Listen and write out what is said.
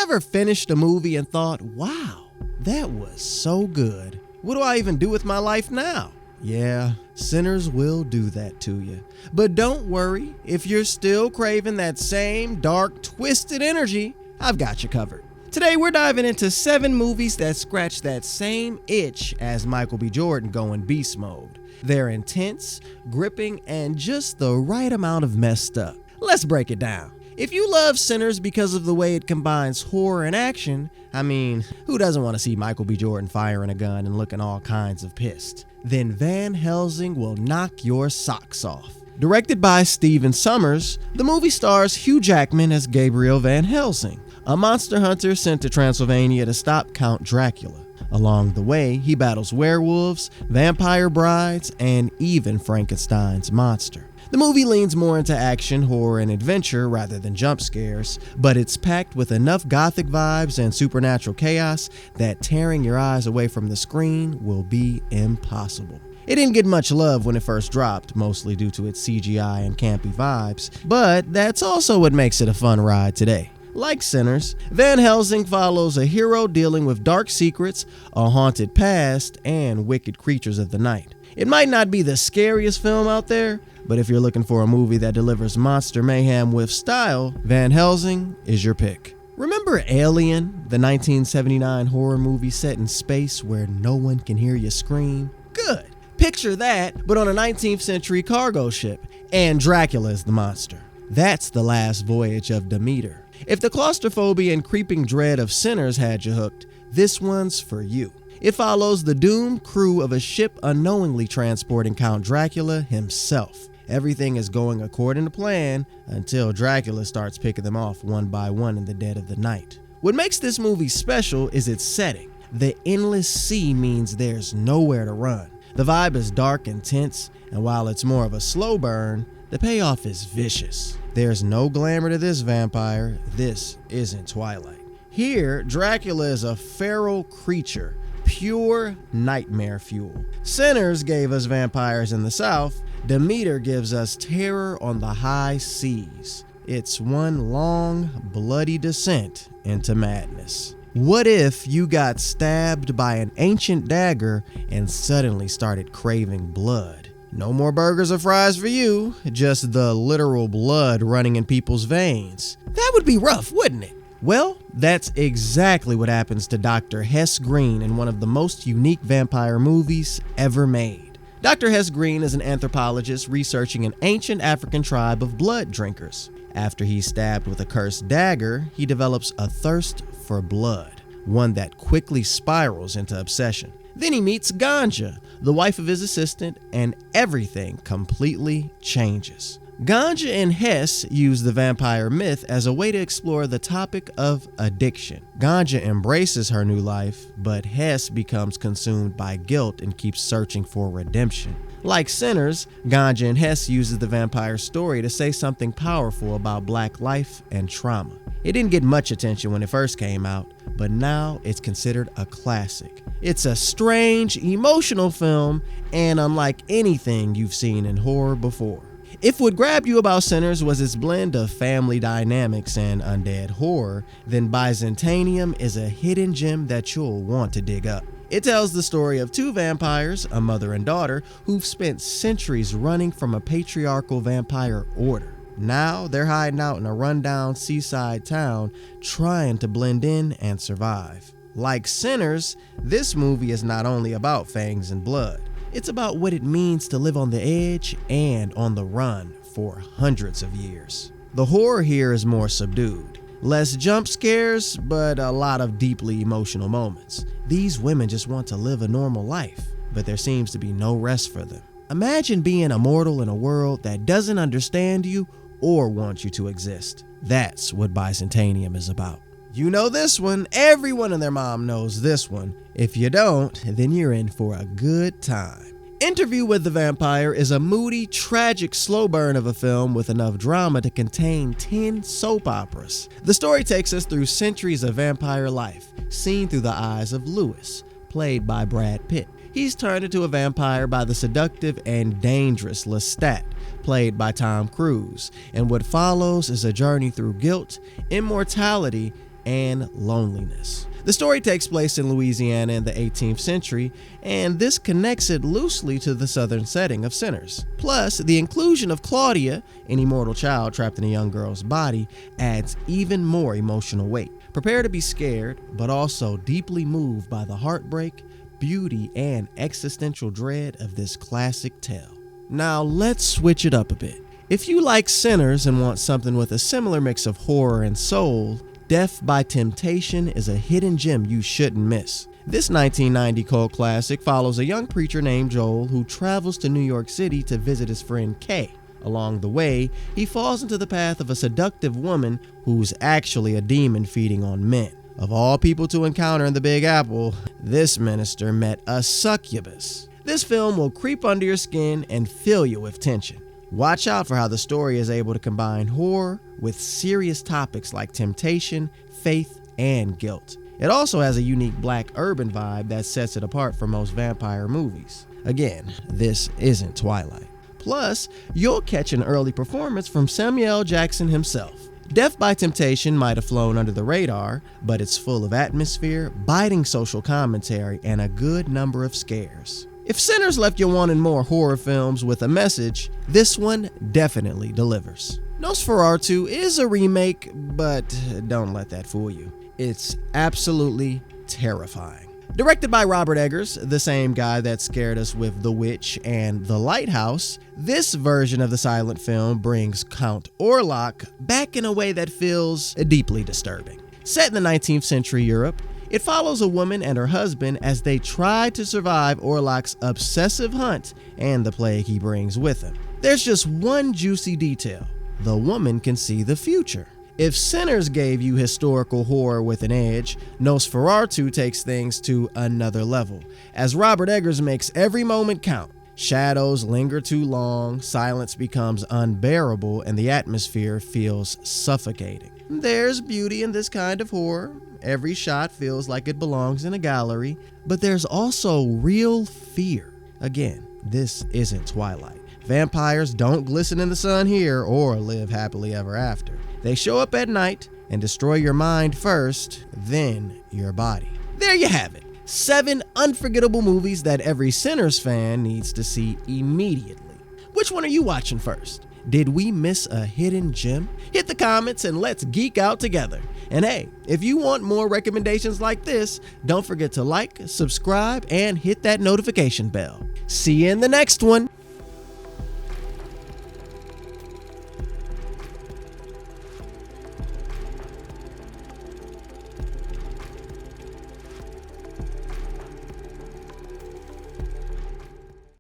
ever finished a movie and thought, wow, that was so good. What do I even do with my life now? Yeah, Sinners will do that to you. But don't worry, if you're still craving that same dark, twisted energy, I've got you covered. Today we're diving into 7 movies that scratch that same itch as Michael B. Jordan going beast mode. They're intense, gripping, and just the right amount of messed up. Let's break it down. If you love Sinners because of the way it combines horror and action, I mean, who doesn't want to see Michael B. Jordan firing a gun and looking all kinds of pissed? Then Van Helsing will knock your socks off. Directed by Stephen Sommers, the movie stars Hugh Jackman as Gabriel Van Helsing, a monster hunter sent to Transylvania to stop Count Dracula. Along the way, he battles werewolves, vampire brides, and even Frankenstein's monster. The movie leans more into action, horror, and adventure rather than jump scares, but it's packed with enough gothic vibes and supernatural chaos that tearing your eyes away from the screen will be impossible. It didn't get much love when it first dropped, mostly due to its CGI and campy vibes, but that's also what makes it a fun ride today. Like Sinners, Van Helsing follows a hero dealing with dark secrets, a haunted past, and wicked creatures of the night. It might not be the scariest film out there, but if you're looking for a movie that delivers monster mayhem with style, Van Helsing is your pick. Remember Alien, the 1979 horror movie set in space where no one can hear you scream? Good. Picture that, but on a 19th century cargo ship, and Dracula is the monster. That's the last voyage of Demeter. If the claustrophobia and creeping dread of Sinners had you hooked, this one's for you. It follows the doomed crew of a ship unknowingly transporting Count Dracula himself. Everything is going according to plan until Dracula starts picking them off one by one in the dead of the night. What makes this movie special is its setting. The endless sea means there's nowhere to run. The vibe is dark and tense, and while it's more of a slow burn, the payoff is vicious. There's no glamour to this vampire. This isn't Twilight. Here, Dracula is a feral creature, pure nightmare fuel. Sinners gave us vampires in the South. Demeter gives us terror on the high seas. It's one long, bloody descent into madness. What if you got stabbed by an ancient dagger and suddenly started craving blood? No more burgers or fries for you, just the literal blood running in people's veins. That would be rough, wouldn't it? Well, that's exactly what happens to Dr. Hess Green in one of the most unique vampire movies ever made. Dr. Hess Green is an anthropologist researching an ancient African tribe of blood drinkers. After he's stabbed with a cursed dagger, he develops a thirst for blood, one that quickly spirals into obsession. Then he meets Ganja, the wife of his assistant, and everything completely changes. Ganja and Hess use the vampire myth as a way to explore the topic of addiction. Ganja embraces her new life, but Hess becomes consumed by guilt and keeps searching for redemption. Like Sinners, Ganja and Hess uses the vampire story to say something powerful about black life and trauma. It didn't get much attention when it first came out, but now it's considered a classic. It's a strange, emotional film, and unlike anything you've seen in horror before. If what grabbed you about Sinners was its blend of family dynamics and undead horror, then Byzantium is a hidden gem that you'll want to dig up. It tells the story of 2 vampires, a mother and daughter, who've spent centuries running from a patriarchal vampire order. Now they're hiding out in a rundown seaside town, trying to blend in and survive. Like Sinners, this movie is not only about fangs and blood. It's about what it means to live on the edge and on the run for hundreds of years. The horror here is more subdued. Less jump scares, but a lot of deeply emotional moments. These women just want to live a normal life, but there seems to be no rest for them. Imagine being immortal in a world that doesn't understand you or want you to exist. That's what Byzantium is about. You know this one. Everyone and their mom knows this one. If you don't, then you're in for a good time. Interview with the Vampire is a moody, tragic slow burn of a film with enough drama to contain 10 soap operas. The story takes us through centuries of vampire life, seen through the eyes of Lewis, played by Brad Pitt. He's turned into a vampire by the seductive and dangerous Lestat, played by Tom Cruise, and what follows is a journey through guilt, immortality, and loneliness. The story takes place in Louisiana in the 18th century, and this connects it loosely to the southern setting of Sinners. Plus, the inclusion of Claudia, an immortal child trapped in a young girl's body, adds even more emotional weight. Prepare to be scared, but also deeply moved by the heartbreak, beauty, and existential dread of this classic tale. Now, let's switch it up a bit. If you like Sinners and want something with a similar mix of horror and soul, Death by Temptation is a hidden gem you shouldn't miss. This 1990 cult classic follows a young preacher named Joel who travels to New York City to visit his friend Kay. Along the way, he falls into the path of a seductive woman who's actually a demon feeding on men. Of all people to encounter in the Big Apple, this minister met a succubus. This film will creep under your skin and fill you with tension. Watch out for how the story is able to combine horror with serious topics like temptation, faith, and guilt. It also has a unique black urban vibe that sets it apart from most vampire movies. Again, this isn't Twilight. Plus, you'll catch an early performance from Samuel L. Jackson himself. Death by Temptation might have flown under the radar, but it's full of atmosphere, biting social commentary, and a good number of scares. If Sinners left you wanting more horror films with a message, this one definitely delivers. Nosferatu is a remake, but don't let that fool you. It's absolutely terrifying. Directed by Robert Eggers, the same guy that scared us with The Witch and The Lighthouse, this version of the silent film brings Count Orlok back in a way that feels deeply disturbing. Set in the 19th century Europe, it follows a woman and her husband as they try to survive Orlok's obsessive hunt and the plague he brings with him. There's just one juicy detail: the woman can see the future. If Sinners gave you historical horror with an edge, Nosferatu takes things to another level, as Robert Eggers makes every moment count. Shadows linger too long, silence becomes unbearable, and the atmosphere feels suffocating. There's beauty in this kind of horror. Every shot feels like it belongs in a gallery, but there's also real fear. Again, this isn't Twilight. Vampires don't glisten in the sun here or live happily ever after. They show up at night and destroy your mind first, then your body. There you have it. 7 unforgettable movies that every Sinners fan needs to see immediately. Which one are you watching first? Did we miss a hidden gem? Hit the comments and let's geek out together. And hey, if you want more recommendations like this, don't forget to like, subscribe, and hit that notification bell. See you in the next one.